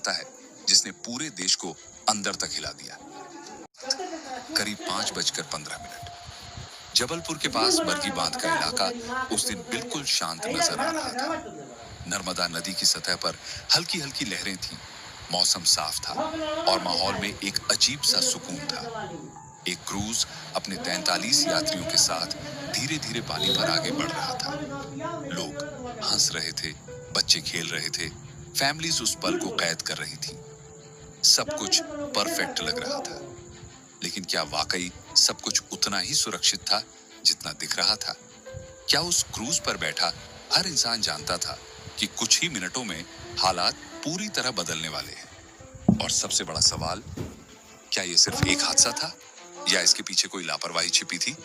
आता है जिसने पूरे देश को अंदर तक हिला दिया। करीब 5:15 जबलपुर के पास बरगी बांध का इलाका उस दिन बिल्कुल शांत नजर आ रहा था। नर्मदा नदी की सतह पर हल्की हल्की लहरें थीं, मौसम साफ था और माहौल में एक अजीब सा सुकून था। एक क्रूज अपने 43 यात्रियों के साथ धीरे धीरे पानी पर आगे बढ़ रहा था। लोग हंस रहे थे, बच्चे खेल रहे थे, फैमिलीज उस पल को कैद कर रही थी। सब कुछ परफेक्ट लग रहा था। लेकिन क्या वाकई सब कुछ उतना ही सुरक्षित था जितना दिख रहा था? क्या उस क्रूज पर बैठा हर इंसान जानता था कि कुछ ही मिनटों में हालात पूरी तरह बदलने वाले हैं? और सबसे बड़ा सवाल, क्या यह सिर्फ एक हादसा था या इसके पीछे कोई लापरवाही छिपी थी?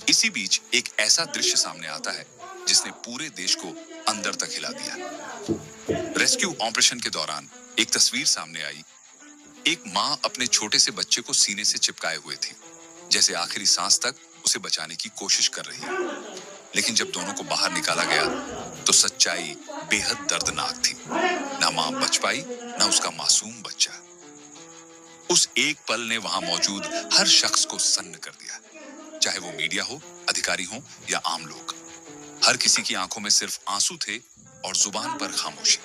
इसी बीच एक ऐसा दृश्य सामने आता है जिसने पूरे देश को अंदर तक हिला दिया। रेस्क्यू ऑपरेशन के दौरान एक तस्वीर सामने आई। एक मां अपने छोटे से बच्चे को सीने से चिपकाए हुए थी, जैसे आखिरी सांस तक उसे बचाने की कोशिश कर रही है। लेकिन जब दोनों को बाहर निकाला गया तो सच्चाई बेहद दर्दनाक थी। ना मां बच पाई, ना उसका मासूम बच्चा। उस एक पल ने वहां मौजूद हर शख्स को सन्न कर दिया, चाहे वो मीडिया हो, अधिकारी हो या आम लोग। हर किसी की आंखों में सिर्फ आंसू थे और जुबान पर खामोशी।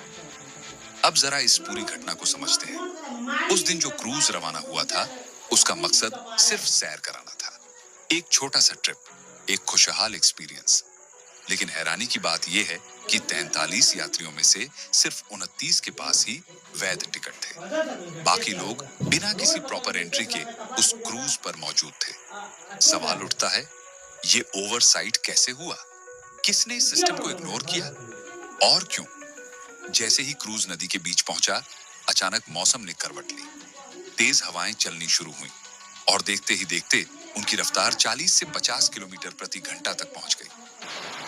अब जरा इस पूरी घटना को समझते हैं। उस दिन जो क्रूज रवाना हुआ था, उसका मकसद सिर्फ सैर कराना था। एक छोटा सा ट्रिप, एक खुशहाल एक्सपीरियंस। लेकिन हैरानी की बात यह है कि 43 यात्रियों में से सिर्फ 29 के पास ही वैध टिकट थे। बाकी लोग बिना किसी प्रॉपर एंट्री के उस क्रूज पर मौजूद थे। सवाल उठता है, ये ओवरसाइट कैसे हुआ? किसने इस सिस्टम को इग्नोर किया और क्यों? जैसे ही क्रूज नदी के बीच पहुंचा, अचानक मौसम ने करवट ली। तेज हवाएं चलनी शुरू हुई और देखते ही देखते उनकी रफ्तार 40 से 50 किलोमीटर प्रति घंटा तक पहुंच गई।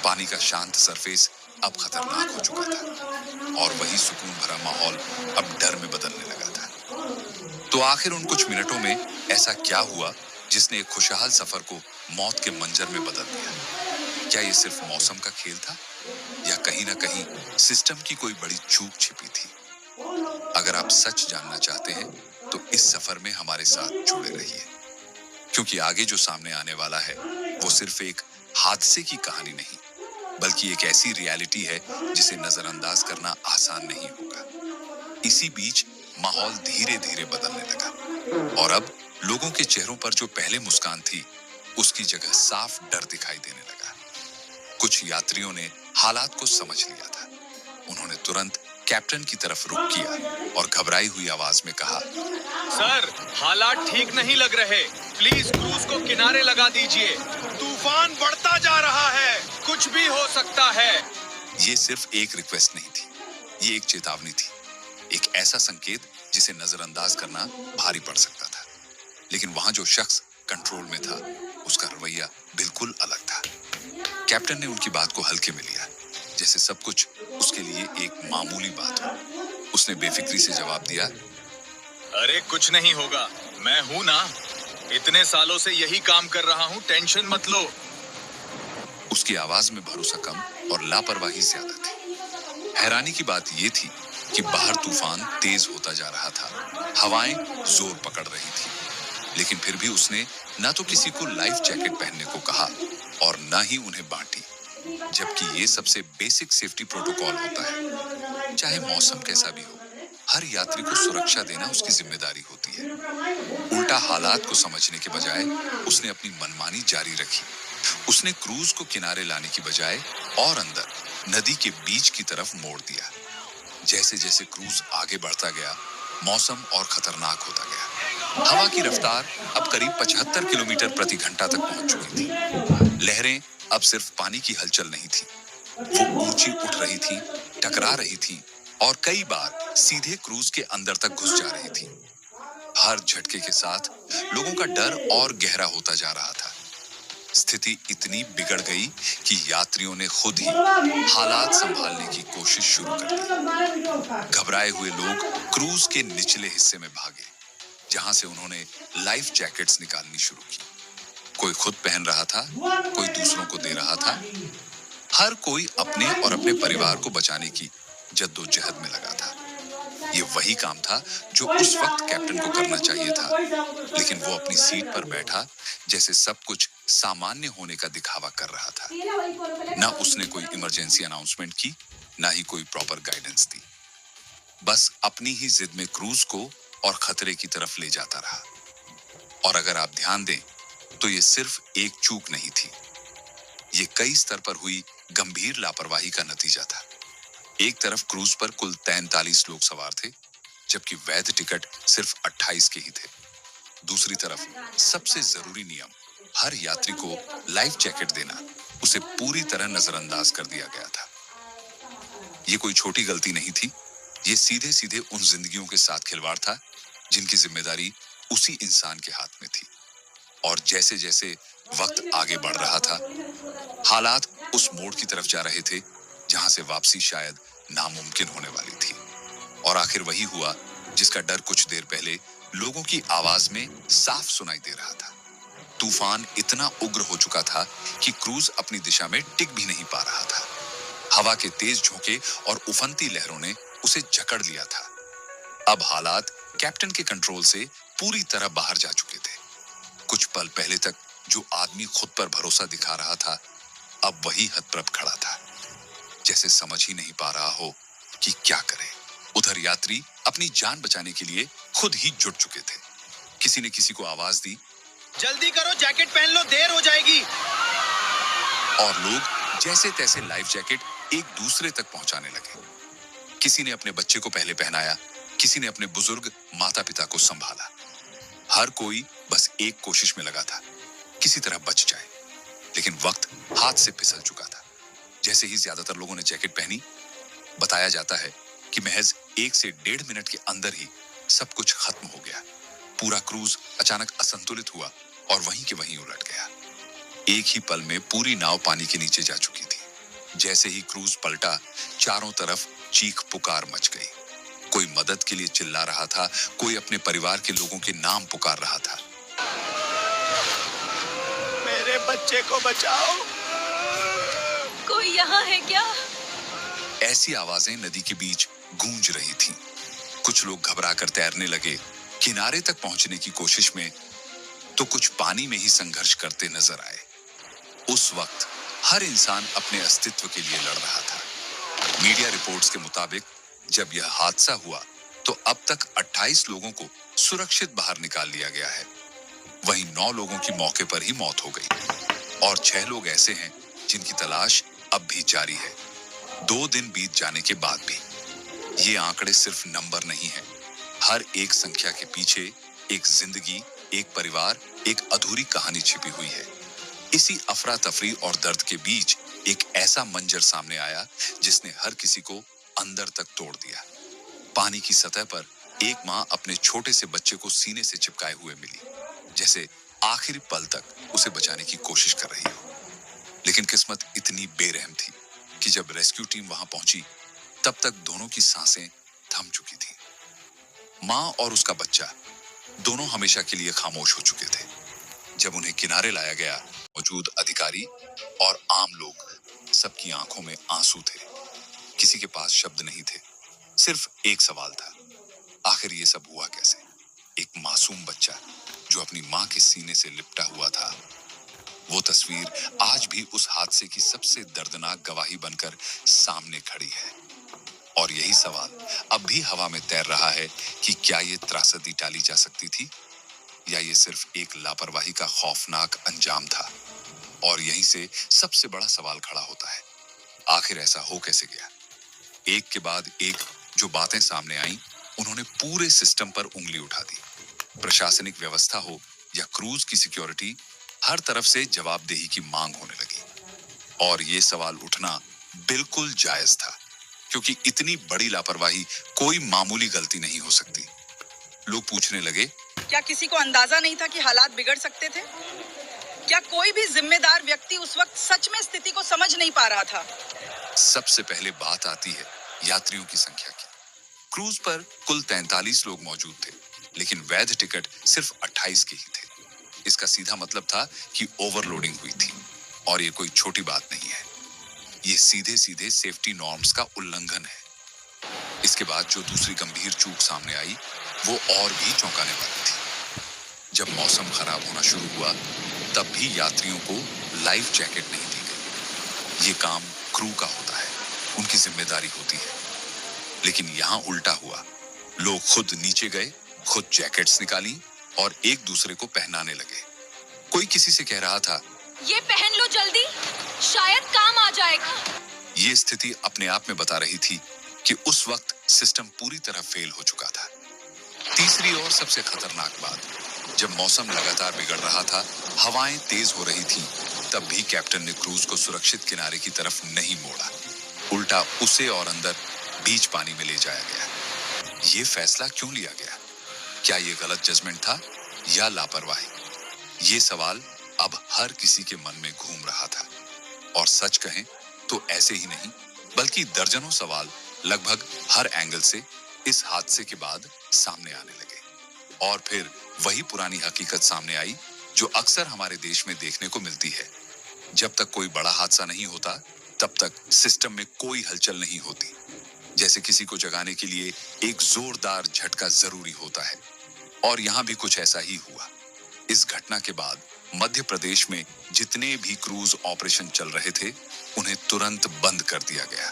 पानी का शांत सरफेस अब खतरनाक हो चुका था और वही सुकून भरा माहौल अब डर में बदलने लगा था। तो आखिर उन कुछ मिनटों में ऐसा क्या हुआ जिसने एक खुशहाल सफर को मौत के मंजर में बदल दिया? क्या यह सिर्फ मौसम का खेल था या कहीं ना कहीं सिस्टम की कोई बड़ी चूक छिपी थी? अगर आप सच जानना चाहते हैं तो इस सफर में हमारे साथ जुड़े रहिए, क्योंकि आगे जो सामने आने वाला है वो सिर्फ एक हादसे की कहानी नहीं, बल्कि एक ऐसी रियलिटी है जिसे नजरअंदाज करना आसान नहीं होगा। इसी बीच माहौल धीरे धीरे बदलने लगा और अब लोगों के चेहरों पर जो पहले मुस्कान थी, उसकी जगह साफ डर दिखाई देने लगा। कुछ यात्रियों ने हालात को समझ लिया था। उन्होंने तुरंत कैप्टन की तरफ रुख किया और घबराई हुई आवाज में कहा, सर, हालात ठीक नहीं लग रहे। प्लीज क्रूज को किनारे लगा दीजिए। तूफान बढ़ता जा रहा है, कुछ भी हो सकता है। ये सिर्फ एक रिक्वेस्ट नहीं थी, ये एक चेतावनी थी, एक ऐसा संकेत जिसे नजरअंदाज करना भारी पड़ सकता था। लेकिन वहां जो शख्स कंट्रोल में था, उसका रवैया बिल्कुल अलग था। कैप्टन ने उनकी बात को हल्के में लिया, जैसे सब कुछ उसके लिए एक मामूली बात हो। उसने बेफिक्री से जवाब दिया, अरे कुछ नहीं होगा, मैं हूं ना, इतने सालों से यही काम कर रहा हूं, टेंशन मत लो। उसकी आवाज में भरोसा कम और लापरवाही ज्यादा थी। हैरानी की बात यह थी कि बाहर तूफान तेज होता जा रहा था, हवाएं जोर पकड़ रही थी, लेकिन फिर भी उसने ना तो किसी को लाइफ जैकेट पहनने को कहा और ना ही उन्हें बांटी, जबकि ये सबसे बेसिक सेफ्टी प्रोटोकॉल होता है। चाहे मौसम कैसा भी हो, हर यात्री को सुरक्षा देना उसकी जिम्मेदारी होती है। उल्टा हालात को समझने के बजाय उसने अपनी मनमानी जारी रखी। उसने क्रूज को किनारे लाने की बजाय और अंदर नदी के बीच की तरफ मोड़ दिया। जैसे जैसे क्रूज आगे बढ़ता गया, मौसम और खतरनाक होता गया। हवा की रफ्तार अब करीब 75 किलोमीटर प्रति घंटा तक पहुंच चुकी थी। लहरें अब सिर्फ पानी की हलचल नहीं थी, वो ऊंची उठ रही थी, टकरा रही थी और कई बार सीधे क्रूज के अंदर तक घुस जा रही थी। हर झटके के साथ लोगों का डर और गहरा होता जा रहा था। स्थिति इतनी बिगड़ गई कि यात्रियों ने खुद ही हालात संभालने की कोशिश शुरू कर दी। घबराए हुए लोग क्रूज के निचले हिस्से में भागे, जहां से उन्होंने लाइफ जैकेट्स निकालनी शुरू की। कोई खुद पहन रहा था, कोई दूसरों को दे रहा था। हर कोई अपने और अपने परिवार को बचाने की जद्दोजहद में लगा था। ये वही काम था जो उस वक्त कैप्टन को करना चाहिए था, लेकिन वो अपनी सीट पर बैठा जैसे सब कुछ सामान्य होने का दिखावा कर रहा था। ना उसने कोई इमरजेंसी अनाउंसमेंट की, ना ही कोई प्रॉपर गाइडेंस दी। बस अपनी ही जिद में क्रूज को और खतरे की तरफ ले जाता रहा। और अगर आप ध्यान दें तो ये सिर्फ एक चूक नहीं थी, ये कई स्तर पर हुई गंभीर लापरवाही का नतीजा था। एक तरफ क्रूज पर कुल 43 लोग सवार थे, जबकि वैध टिकट सिर्फ 28 के ही थे। दूसरी तरफ सबसे जरूरी नियम, हर यात्री को लाइफ जैकेट देना, उसे पूरी तरह नजरअंदाज कर दिया गया था। ये कोई छोटी गलती नहीं थी, ये सीधे सीधे उन जिंदगियों के साथ खिलवाड़ था जिनकी जिम्मेदारी उसी इंसान के हाथ में थी। और जैसे जैसे वक्त आगे बढ़ रहा था, हालात उस मोड़ की तरफ जा रहे थे जहां से वापसी शायद नामुमकिन होने वाली थी। और आखिर वही हुआ जिसका डर कुछ देर पहले लोगों की आवाज में साफ सुनाई दे रहा था। तूफान इतना उग्र हो चुका था कि क्रूज अपनी दिशा में टिक भी नहीं पा रहा था। हवा के तेज झोंके और उफनती लहरों ने उसे जकड़ लिया था। अब हालात कैप्टन के कंट्रोल से पूरी तरह बाहर जा चुके थे। कुछ पल पहले तक जो आदमी खुद पर भरोसा दिखा रहा था, अब वही हतप्रभ खड़ा था, जैसे समझ ही नहीं पा रहा हो कि क्या करे। उधर यात्री अपनी जान बचाने के लिए खुद ही जुट चुके थे। किसी ने किसी को आवाज दी, जल्दी करो, जैकेट पहन लो, देर हो जाएगी। और लोग जैसे तैसे लाइफ जैकेट एक दूसरे तक पहुंचाने लगे। किसी ने अपने बच्चे को पहले पहनाया, किसी ने अपने बुजुर्ग माता पिता को संभाला। हर कोई बस एक कोशिश में लगा था, किसी तरह बच जाए। लेकिन वक्त हाथ से फिसल चुका था। जैसे ही ज्यादातर लोगों ने जैकेट पहनी, बताया जाता है कि महज 1 से 1.5 मिनट के अंदर ही सब कुछ खत्म हो गया। पूरा क्रूज अचानक असंतुलित हुआ और वहीं के वहीं उलट गया। एक ही पल में पूरी नाव पानी के नीचे जा चुकी थी। जैसे ही क्रूज पलटा, चारों तरफ चीख पुकार मच गई। कोई मदद के लिए चिल्ला रहा था, कोई अपने परिवार के लोगों के नाम पुकार रहा था। मेरे बच्चे को बचाओ। कोई यहाँ है क्या? ऐसी आवाजें नदी के बीच गूंज रही थीं। कुछ लोग घबराकर तैरने लगे, किनारे तक पहुंचने की कोशिश में, तो कुछ पानी में ही संघर्ष करते नजर आए। उस वक्त हर इंसान अपने अस्तित्व के लिए लड़ रहा था। मीडिया रिपोर्ट्स के मुताबिक जब यह हादसा हुआ तो अब तक 28 लोगों को सुरक्षित बाहर निकाल लिया गया है। वहीं 9 लोगों की मौके पर ही मौत हो गई और 6 लोग ऐसे हैं जिनकी तलाश अब भी जारी है, 2 दिन बीत जाने के बाद भी। ये आंकड़े सिर्फ नंबर नहीं है, हर एक संख्या के पीछे एक जिंदगी, एक परिवार, एक अधूरी कहानी छिपी हुई है। इसी अफरा तफरी और दर्द के बीच एक ऐसा मंजर सामने आया जिसने हर किसी को अंदर तक तोड़ दिया। पानी की सतह पर एक माँ अपने छोटे से बच्चे को सीने से चिपकाए हुए मिली, जैसे आखिरी पल तक उसे बचाने की कोशिश कर रही हो। लेकिन किस्मत इतनी बेरहम थी कि जब रेस्क्यू टीम वहां पहुंची, तब तक दोनों की सांसें थम चुकी थी। माँ और उसका बच्चा दोनों हमेशा के लिए खामोश हो चुके थे। जब उन्हें किनारे लाया गया, मौजूद अधिकारी और आम लोग, सबकी आंखों में आंसू थे। किसी के पास शब्द नहीं थे। सिर्फ एक सवाल था, आखिर ये सब हुआ कैसे? एक मासूम बच्चा जो अपनी माँ के सीने से लिपटा हुआ था। वो तस्वीर आज भी उस हादसे की सबसे दर्दनाक गवाही बनकर सामने खड़ी है। और यही सवाल अब भी हवा में तैर रहा है कि क्या ये त्रासदी टाली जा सकती थी या ये सिर्फ एक लापरवाही का खौफनाक अंजाम था। और यहीं से सबसे बड़ा सवाल खड़ा होता है, आखिर ऐसा हो कैसे गया? एक के बाद एक जो बातें सामने आईं, उन्होंने पूरे सिस्टम पर उंगली उठा दी। प्रशासनिक व्यवस्था हो या क्रूज की सिक्योरिटी, हर तरफ से जवाबदेही की मांग होने लगी। और ये सवाल उठना बिल्कुल जायज था, क्योंकि इतनी बड़ी लापरवाही कोई मामूली गलती नहीं हो सकती। लोग पूछने लगे, क्या किसी को अंदाजा नहीं था कि हालात बिगड़ सकते थे? क्या कोई भी जिम्मेदार व्यक्ति उस वक्त सच में स्थिति को समझ नहीं पा रहा था? सबसे पहले बात आती है यात्रियों की संख्या की। क्रूज पर कुल 43 लोग मौजूद थे, लेकिन वैध टिकट सिर्फ 28 के ही थे। इसका सीधा मतलब था कि ओवरलोडिंग हुई थी। और ये कोई छोटी बात नहीं है, ये सीधे सीधे सेफ्टी नॉर्म्स का उल्लंघन है। इसके बाद जो दूसरी गंभीर चूक सामने आई वो और भी चौंकाने वाली थी। जब मौसम खराब होना शुरू हुआ तब भी यात्रियों को लाइफ जैकेट नहीं दी गई। ये काम क्रू का होता है, उनकी जिम्मेदारी होती है। लेकिन यहाँ उल्टा हुआ। लोग खुद नीचे गए, खुद जैकेट्स निकाली और एक दूसरे को पहनाने लगे। कोई किसी से कह रहा था, ये पहन लो जल्दी, शायद काम आ जाएगा। ये स्थिति अपने आप में बता रही थी कि उस वक्त सिस्टम पूरी तरह फेल हो चुका था। तीसरी और सबसे खतरनाक बात, जब मौसम लगातार बिगड़ रहा था, हवाएं तेज हो रही थीं, तब भी कैप्टन ने क्रूज को सुरक्षित किनारे की तरफ नहीं मोड़ा। उल्टा उसे और अंदर बीच पानी में ले जाया गया। ये फैसला क्यों लिया गया? क्या ये गलत जजमेंट था या लापरवाही? ये सवाल अब हर किसी के मन में घूम रहा था। और सच कहें तो ऐसे ही नहीं, बल्कि दर्जनों सवाल लगभग हर एंगल से इस हादसे के बाद सामने आने लगे। और फिर वही पुरानी हकीकत सामने आई जो अक्सर हमारे देश में देखने को मिलती है। जब तक कोई बड़ा हादसा नहीं होता, तब तक सिस्टम में कोई हलचल नहीं होती। जैसे किसी को जगाने के लिए एक जोरदार झटका जरूरी होता है। और यहाँ भी कुछ ऐसा ही हुआ। इस घटना के बाद मध्य प्रदेश में जितने भी क्रूज ऑपरेशन चल रहे थे, उन्हें तुरंत बंद कर दिया गया।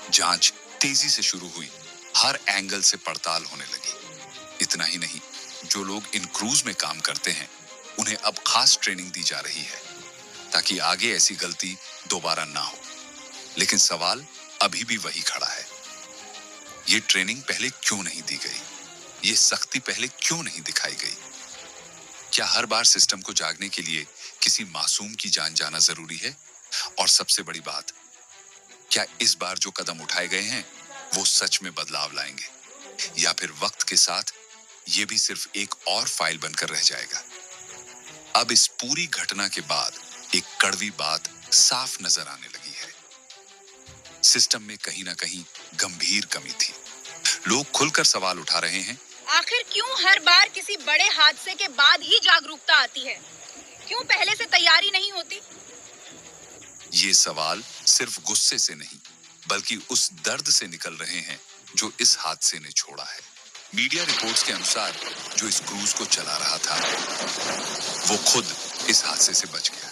जांच तेजी से शुरू हुई, हर एंगल से पड़ताल होने लगी। इतना ही नहीं, जो लोग इन क्रूज में काम करते हैं, उन्हें अब खास ट्रेनिंग दी जा रही है ताकि आगे ऐसी गलती दोबारा ना हो। लेकिन सवाल अभी भी वही खड़ा है, ये ट्रेनिंग पहले क्यों नहीं दी गई? ये सख्ती पहले क्यों नहीं दिखाई गई? क्या हर बार सिस्टम को जागने के लिए किसी मासूम की जान जाना जरूरी है? और सबसे बड़ी बात, क्या इस बार जो कदम उठाए गए हैं वो सच में बदलाव लाएंगे, या फिर वक्त के साथ ये भी सिर्फ एक और फाइल बनकर रह जाएगा? अब इस पूरी घटना के बाद एक कड़वी बात साफ नजर आने लगी है। सिस्टम में कहीं ना कहीं गंभीर कमी थी। लोग खुलकर सवाल उठा रहे हैं, आखिर क्यों हर बार किसी बड़े हादसे के बाद ही जागरूकता आती है? क्यों पहले से तैयारी नहीं होती? ये सवाल सिर्फ गुस्से से नहीं, बल्कि उस दर्द से निकल रहे हैं जो इस हादसे ने छोड़ा है। मीडिया रिपोर्ट्स के अनुसार जो इस क्रूज को चला रहा था, वो खुद इस हादसे से बच गया।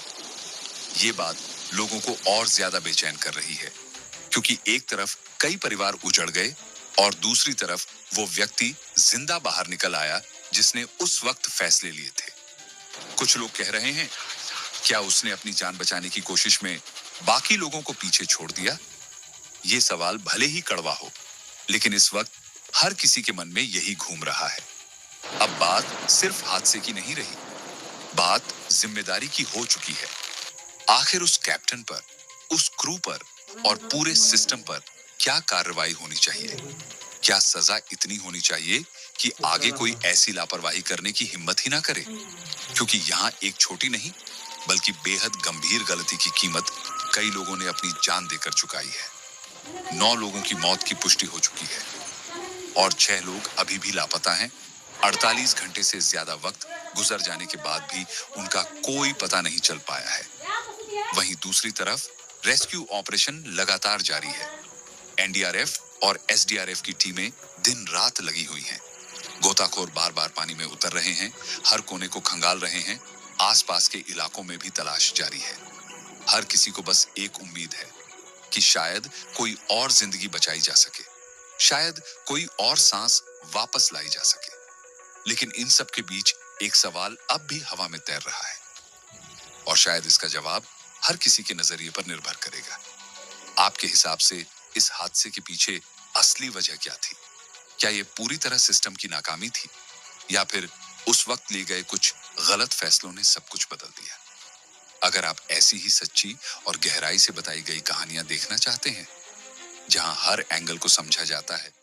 ये बात लोगों को और ज्यादा बेचैन कर रही है, क्योंकि एक तरफ कई परिवार उजड़ गए और दूसरी तरफ वो व्यक्ति जिंदा बाहर निकल आया जिसने उस वक्त फैसले लिए थे। कुछ लोग कह रहे हैं, क्या उसने अपनी जान बचाने की कोशिश में बाकी लोगों को पीछे छोड़ दिया? ये सवाल भले ही कड़वा हो, लेकिन इस वक्त हर किसी के मन में यही घूम रहा है। अब बात सिर्फ हादसे की नहीं रही, बात जिम्मेदारी की हो चुकी है। आखिर उस कैप्टन पर, उस क्रू पर और पूरे सिस्टम पर क्या कार्रवाई होनी चाहिए? क्या सजा इतनी होनी चाहिए कि आगे कोई ऐसी लापरवाही करने की हिम्मत ही ना करे? क्योंकि यहाँ एक छोटी नहीं, बल्कि बेहद गंभीर गलती की कीमत कई लोगों ने अपनी जान देकर चुकाई है। 9 लोगों की मौत की पुष्टि हो चुकी है और 6 लोग अभी भी लापता हैं। 48 घंटे से ज्यादा वक्त गुजर जाने के बाद भी उनका कोई पता नहीं चल पाया है। वहीं दूसरी तरफ रेस्क्यू ऑपरेशन लगातार जारी है। एनडीआरएफ और एसडीआरएफ की टीमें दिन रात लगी हुई हैं। गोताखोर बार बार पानी में उतर रहे हैं, हर कोने को खंगाल रहे हैं। आसपास के इलाकों में भी तलाश जारी है। हर किसी को बस एक उम्मीद है कि शायद कोई और जिंदगी बचाई जा सके, शायद कोई और सांस वापस लाई जा सके। लेकिन इन सब के बीच एक सवाल अब भी हवा में तैर रहा है, और शायद इसका जवाब हर किसी के नजरिए पर निर्भर करेगा। आपके हिसाब से इस हादसे के पीछे असली वजह क्या थी? क्या ये पूरी तरह सिस्टम की नाकामी थी, या फिर उस वक्त लिए गए कुछ गलत फैसलों ने सब कुछ बदल दिया? अगर आप ऐसी ही सच्ची और गहराई से बताई गई कहानियां देखना चाहते हैं, जहां हर एंगल को समझा जाता है,